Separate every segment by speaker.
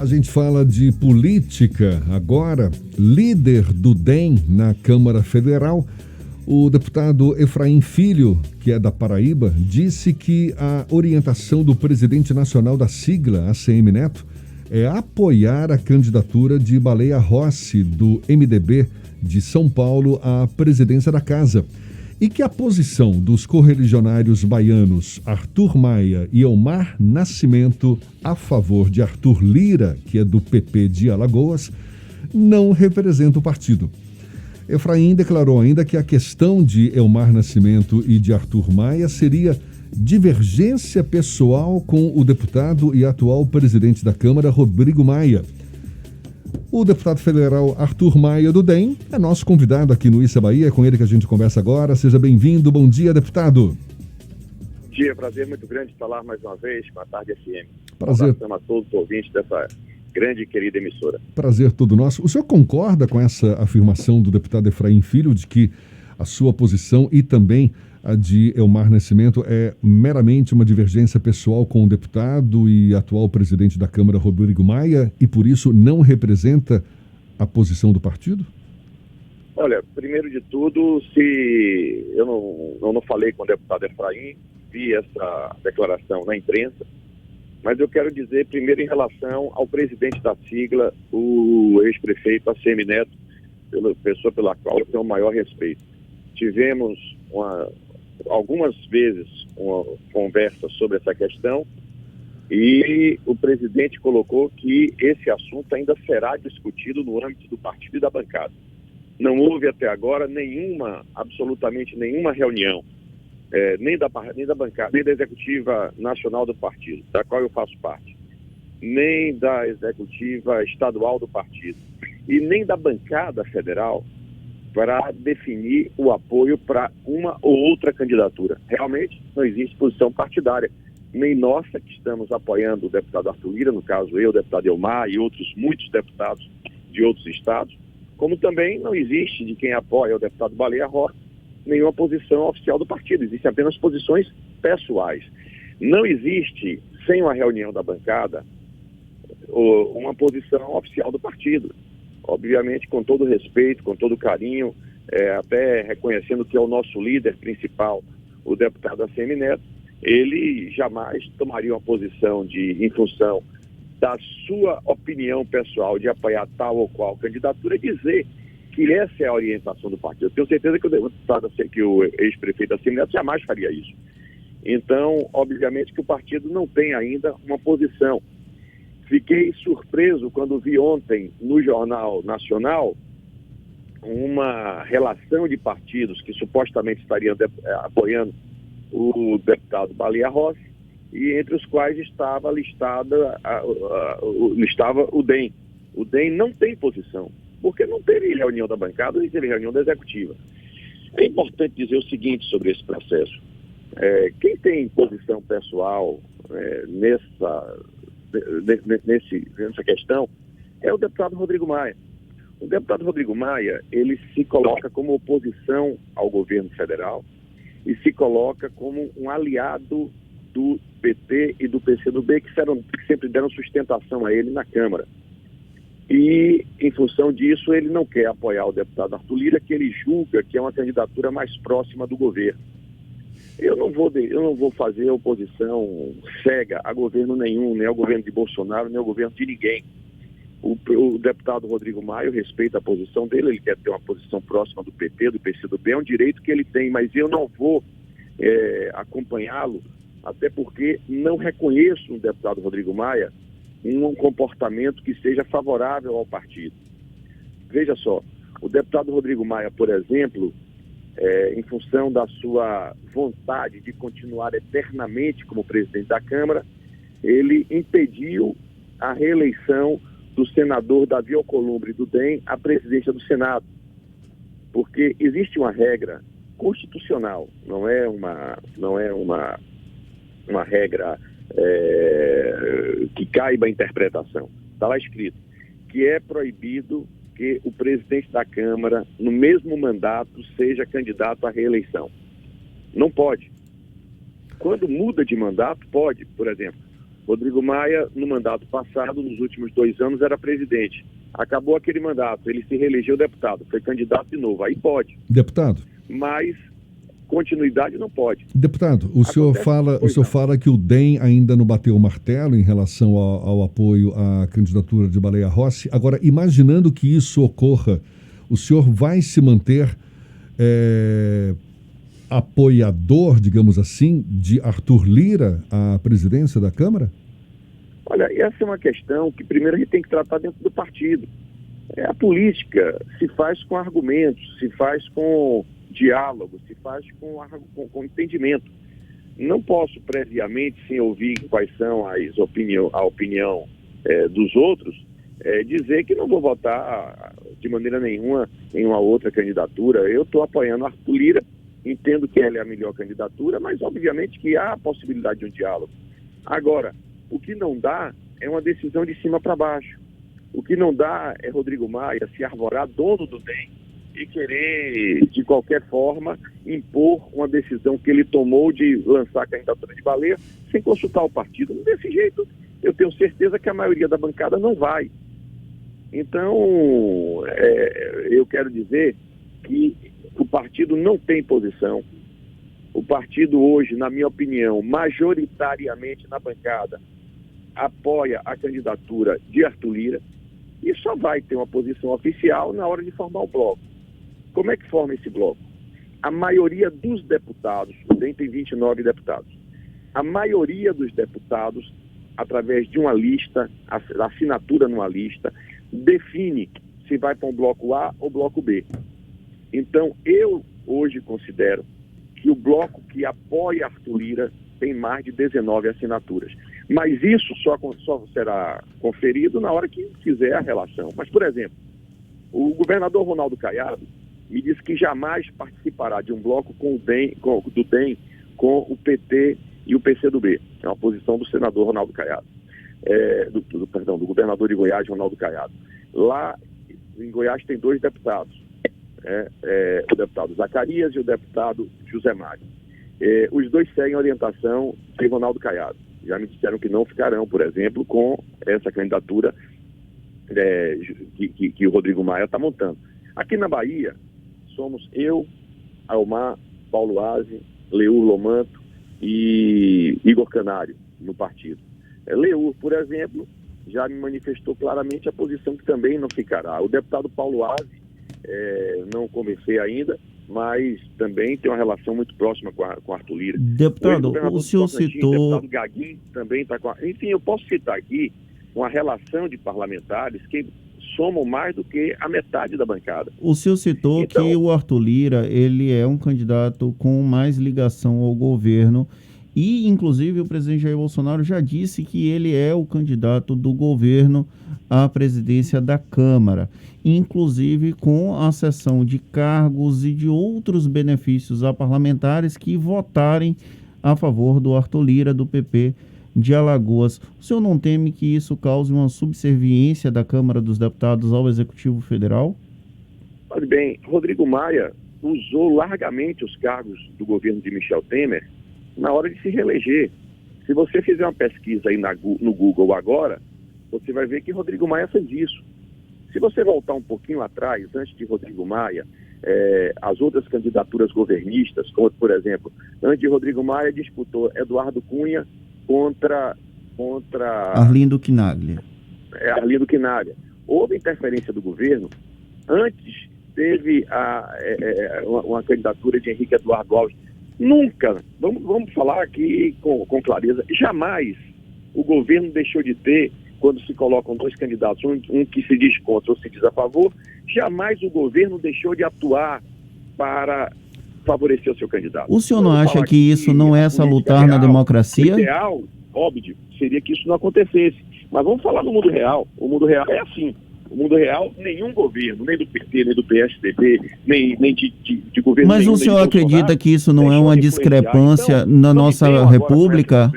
Speaker 1: A gente fala de política agora. Líder do DEM na Câmara Federal, o deputado Efraim Filho, que é da Paraíba, disse que a orientação do presidente nacional da sigla, ACM Neto, é apoiar a candidatura de Baleia Rossi, do MDB de São Paulo, à presidência da casa. E que a posição dos correligionários baianos Arthur Maia e Elmar Nascimento a favor de Arthur Lira, que é do PP de Alagoas, não representa o partido. Efraim declarou ainda que a questão de Elmar Nascimento e de Arthur Maia seria divergência pessoal com o deputado e atual presidente da Câmara, Rodrigo Maia. O deputado federal Arthur Maia, do DEM, é nosso convidado aqui no Issa Bahia. É com ele que a gente conversa agora. Seja bem-vindo. Bom dia, deputado.
Speaker 2: Bom dia, prazer muito grande falar mais uma vez com a Tarde FM.
Speaker 1: Prazer.
Speaker 2: A todos os ouvintes dessa grande e querida emissora.
Speaker 1: Prazer todo nosso. O senhor concorda com essa afirmação do deputado Efraim Filho de que a sua posição e também a de Elmar Nascimento é meramente uma divergência pessoal com o deputado e atual presidente da Câmara, Rodrigo Maia, e por isso não representa a posição do partido?
Speaker 2: Olha, primeiro de tudo, se eu não falei com o deputado Efraim, vi essa declaração na imprensa, mas eu quero dizer primeiro em relação ao presidente da sigla, o ex-prefeito ACM Neto, pessoa pela qual eu tenho o maior respeito. Tivemos algumas vezes uma conversa sobre essa questão e o presidente colocou que esse assunto ainda será discutido no âmbito do partido e da bancada. Não houve até agora absolutamente nenhuma reunião, nem da bancada, nem da executiva nacional do partido, da qual eu faço parte, nem da executiva estadual do partido e nem da bancada federal, para definir o apoio para uma ou outra candidatura. Realmente não existe posição partidária, nem nossa, que estamos apoiando o deputado Arthur Lira, no caso eu, o deputado Elmar e muitos deputados de outros estados, como também não existe de quem apoia o deputado Baleia Rossi nenhuma posição oficial do partido, existem apenas posições pessoais. Não existe, sem uma reunião da bancada, uma posição oficial do partido. Obviamente, com todo respeito, com todo carinho, até reconhecendo que é o nosso líder principal, o deputado ACM Neto, ele jamais tomaria uma posição em função da sua opinião pessoal de apoiar tal ou qual candidatura, dizer que essa é a orientação do partido. Eu tenho certeza que o ex-prefeito ACM Neto jamais faria isso. Então, obviamente que o partido não tem ainda uma posição. Fiquei surpreso quando vi ontem no Jornal Nacional uma relação de partidos que supostamente estariam apoiando o deputado Baleia Rossi, e entre os quais estava estava o DEM. O DEM não tem posição, porque não teve reunião da bancada nem teve reunião da executiva. É importante dizer o seguinte sobre esse processo. Quem tem posição pessoal nessa questão é o deputado Rodrigo Maia. O deputado Rodrigo Maia, ele se coloca como oposição ao governo federal e se coloca como um aliado do PT e do PCdoB, que sempre deram sustentação a ele na Câmara. E, em função disso, ele não quer apoiar o deputado Arthur Lira, que ele julga que é uma candidatura mais próxima do governo. Eu não vou fazer oposição cega a governo nenhum, nem ao governo de Bolsonaro, nem ao governo de ninguém. O deputado Rodrigo Maia respeita a posição dele, ele quer ter uma posição próxima do PT, do PCdoB, é um direito que ele tem, mas eu não vou acompanhá-lo, até porque não reconheço no deputado Rodrigo Maia um comportamento que seja favorável ao partido. Veja só, o deputado Rodrigo Maia, por exemplo, em função da sua vontade de continuar eternamente como presidente da Câmara, ele impediu a reeleição do senador Davi Alcolumbre do DEM à presidência do Senado, porque existe uma regra constitucional, não é uma regra que caiba a interpretação. Está lá escrito que é proibido que o presidente da Câmara, no mesmo mandato, seja candidato à reeleição. Não pode. Quando muda de mandato, pode. Por exemplo, Rodrigo Maia, no mandato passado, nos últimos 2 anos, era presidente. Acabou aquele mandato, ele se reelegeu deputado, foi candidato de novo, aí pode.
Speaker 1: Deputado.
Speaker 2: Mas continuidade não pode.
Speaker 1: Deputado, o senhor fala que o DEM ainda não bateu o martelo em relação ao apoio à candidatura de Baleia Rossi. Agora, imaginando que isso ocorra, o senhor vai se manter apoiador, digamos assim, de Arthur Lira à presidência da Câmara?
Speaker 2: Olha, essa é uma questão que primeiro a gente tem que tratar dentro do partido. A política se faz com argumentos, se faz com diálogo, se faz com entendimento. Não posso previamente, sem ouvir quais são a opinião dos outros, dizer que não vou votar de maneira nenhuma em uma outra candidatura. Eu estou apoiando a Arthur Lira, entendo que ela é a melhor candidatura, mas obviamente que há a possibilidade de um diálogo. Agora, o que não dá é uma decisão de cima para baixo. O que não dá é Rodrigo Maia se arvorar dono do DEM e querer, de qualquer forma, impor uma decisão que ele tomou de lançar a candidatura de Baleia sem consultar o partido. Desse jeito, eu tenho certeza que a maioria da bancada não vai. Então, eu quero dizer que o partido não tem posição. O partido hoje, na minha opinião, majoritariamente na bancada, apoia a candidatura de Arthur Lira e só vai ter uma posição oficial na hora de formar o bloco. Como é que forma esse bloco? A maioria dos deputados, o DEM tem 29 deputados, a maioria dos deputados, através de uma lista, a assinatura numa lista, define se vai para um bloco A ou bloco B. Então, eu hoje considero que o bloco que apoia Arthur Lira tem mais de 19 assinaturas. Mas isso só será conferido na hora que fizer a relação. Mas, por exemplo, o governador Ronaldo Caiado me disse que jamais participará de um bloco do DEM com o PT e o PCdoB. É uma posição do senador Ronaldo Caiado. Do governador de Goiás, Ronaldo Caiado. Lá em Goiás tem 2 deputados. O deputado Zacarias e o deputado José Mário. Os 2 seguem a orientação de Ronaldo Caiado. Já me disseram que não ficarão, por exemplo, com essa candidatura que o Rodrigo Maia está montando. Aqui na Bahia, somos eu, Almar, Paulo Aze, Leur Lomanto e Igor Canário no partido. Leur, por exemplo, já me manifestou claramente a posição que também não ficará. O deputado Paulo Aze, não conversei ainda, mas também tem uma relação muito próxima com Arthur Lira.
Speaker 3: Deputado, o senhor citou...
Speaker 2: O deputado Gaguinho também está com... Enfim, eu posso citar aqui uma relação de parlamentares que somam mais do que a metade da bancada.
Speaker 3: O senhor citou que o Arthur Lira, ele é um candidato com mais ligação ao governo e, inclusive, o presidente Jair Bolsonaro já disse que ele é o candidato do governo à presidência da Câmara, inclusive com a cessão de cargos e de outros benefícios a parlamentares que votarem a favor do Arthur Lira, do PP de Alagoas. O senhor não teme que isso cause uma subserviência da Câmara dos Deputados ao Executivo Federal?
Speaker 2: Olha bem, Rodrigo Maia usou largamente os cargos do governo de Michel Temer na hora de se reeleger. Se você fizer uma pesquisa aí no Google agora, você vai ver que Rodrigo Maia fez isso. Se você voltar um pouquinho atrás, antes de Rodrigo Maia, as outras candidaturas governistas, como por exemplo, antes de Rodrigo Maia disputou Eduardo Cunha contra
Speaker 3: Arlindo Quinaglia.
Speaker 2: Arlindo Quinaglia. Houve interferência do governo. Antes teve uma candidatura de Henrique Eduardo Alves. Nunca, vamos falar aqui com clareza, jamais o governo deixou de ter, quando se colocam 2 candidatos, um que se diz contra ou se diz a favor, jamais o governo deixou de atuar para favorecer o seu candidato.
Speaker 3: O senhor não acha que isso não é salutar na democracia?
Speaker 2: O ideal, óbvio, seria que isso não acontecesse. Mas vamos falar do mundo real. O mundo real é assim. O mundo real, nenhum governo, nem do PT, nem do PSDB, nem de governo
Speaker 3: Mas
Speaker 2: nenhum,
Speaker 3: o senhor acredita que isso não é uma discrepância
Speaker 2: então,
Speaker 3: na nossa República?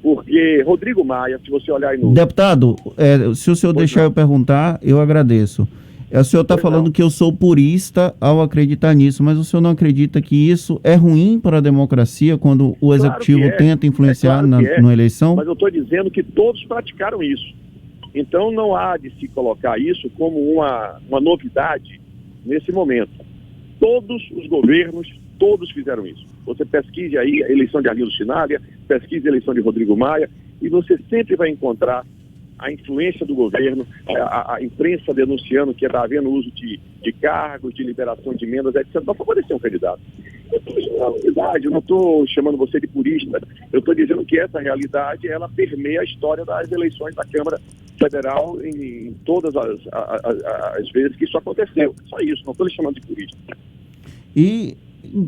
Speaker 2: Porque Rodrigo Maia, se você olhar aí no...
Speaker 3: Deputado, se o senhor deixar eu perguntar, eu agradeço. O senhor está falando que eu sou purista ao acreditar nisso, mas o senhor não acredita que isso é ruim para a democracia quando o executivo tenta influenciar na eleição?
Speaker 2: Mas eu estou dizendo que todos praticaram isso. Então não há de se colocar isso como uma novidade nesse momento. Todos os governos, todos fizeram isso. Você pesquise aí a eleição de Arlindo Chinaglia, pesquise a eleição de Rodrigo Maia, e você sempre vai encontrar a influência do governo, a imprensa denunciando que está havendo uso de cargos, de liberação de emendas, etc., para favorecer um candidato. Eu não estou chamando você de purista, eu estou dizendo que essa realidade, ela permeia a história das eleições da Câmara Federal em todas as vezes que isso aconteceu. Só isso, não estou lhe chamando de purista.
Speaker 3: E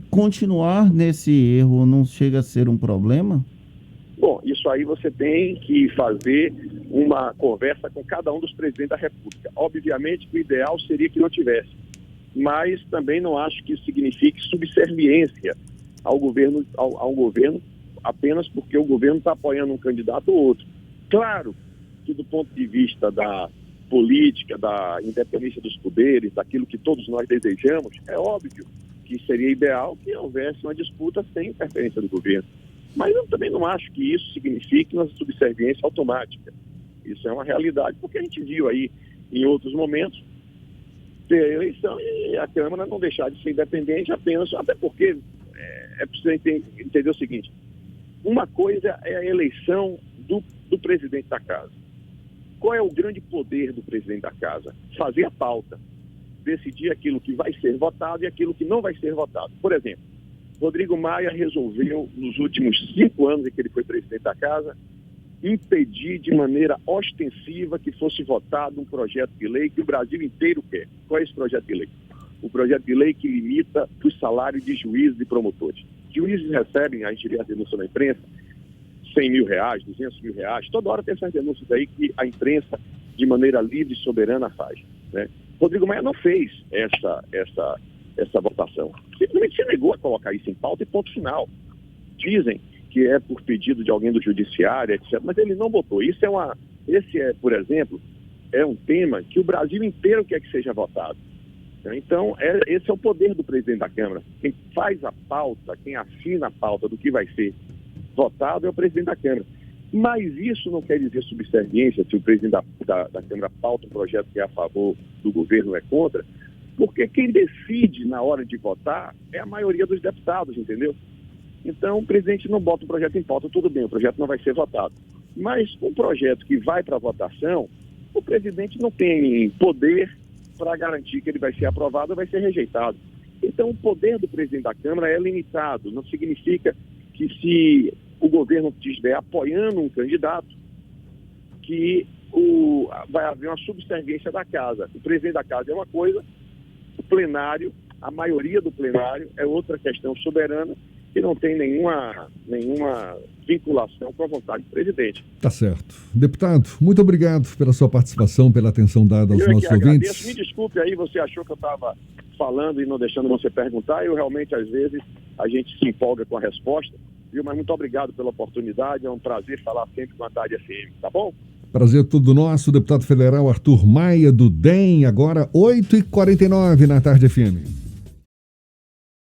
Speaker 3: continuar nesse erro não chega a ser um problema?
Speaker 2: Bom, isso aí você tem que fazer uma conversa com cada um dos presidentes da República. Obviamente que o ideal seria que não tivesse, mas também não acho que isso signifique subserviência ao governo apenas porque o governo está apoiando um candidato ou outro. Claro que do ponto de vista da política, da independência dos poderes, daquilo que todos nós desejamos, é óbvio que seria ideal que houvesse uma disputa sem interferência do governo. Mas eu também não acho que isso signifique uma subserviência automática. Isso é uma realidade, porque a gente viu aí, em outros momentos, ter eleição e a Câmara não deixar de ser independente apenas, até porque é preciso entender o seguinte: uma coisa é a eleição do presidente da casa. Qual é o grande poder do presidente da casa? Fazer a pauta, decidir aquilo que vai ser votado e aquilo que não vai ser votado. Por exemplo, Rodrigo Maia resolveu, nos últimos 5 anos em que ele foi presidente da casa, impedir de maneira ostensiva que fosse votado um projeto de lei que o Brasil inteiro quer. Qual é esse projeto de lei? O projeto de lei que limita os salários de juízes e promotores. Juízes recebem, a gente vê a denúncia na imprensa, R$100 mil, R$200 mil, toda hora tem essas denúncias aí que a imprensa, de maneira livre e soberana, faz, né? Rodrigo Maia não fez essa votação. Simplesmente se negou a colocar isso em pauta e ponto final. Dizem que é por pedido de alguém do judiciário, etc., mas ele não botou. Por exemplo, é um tema que o Brasil inteiro quer que seja votado. Então, esse é o poder do presidente da Câmara. Quem faz a pauta, quem assina a pauta do que vai ser votado é o presidente da Câmara. Mas isso não quer dizer subserviência se o presidente da Câmara pauta um projeto que é a favor do governo ou é contra, porque quem decide na hora de votar é a maioria dos deputados, entendeu? Então o presidente não bota o projeto em pauta, tudo bem, o projeto não vai ser votado. Mas um projeto que vai para votação, o presidente não tem poder para garantir que ele vai ser aprovado ou vai ser rejeitado. Então o poder do presidente da Câmara é limitado, não significa que se o governo estiver apoiando um candidato, que vai haver uma subserviência da casa. O presidente da casa é uma coisa, o plenário, a maioria do plenário é outra questão soberana que não tem nenhuma vinculação com a vontade do presidente.
Speaker 1: Tá certo. Deputado, muito obrigado pela sua participação, pela atenção dada aos nossos ouvintes.
Speaker 2: Me desculpe aí, você achou que eu estava falando e não deixando você perguntar. Eu realmente, às vezes, a gente se empolga com a resposta, viu? Mas muito obrigado pela oportunidade, é um prazer falar sempre com a Tarde FM, tá bom?
Speaker 1: Prazer todo nosso, deputado federal Arthur Maia, do DEM, agora 8h49 na Tarde FM.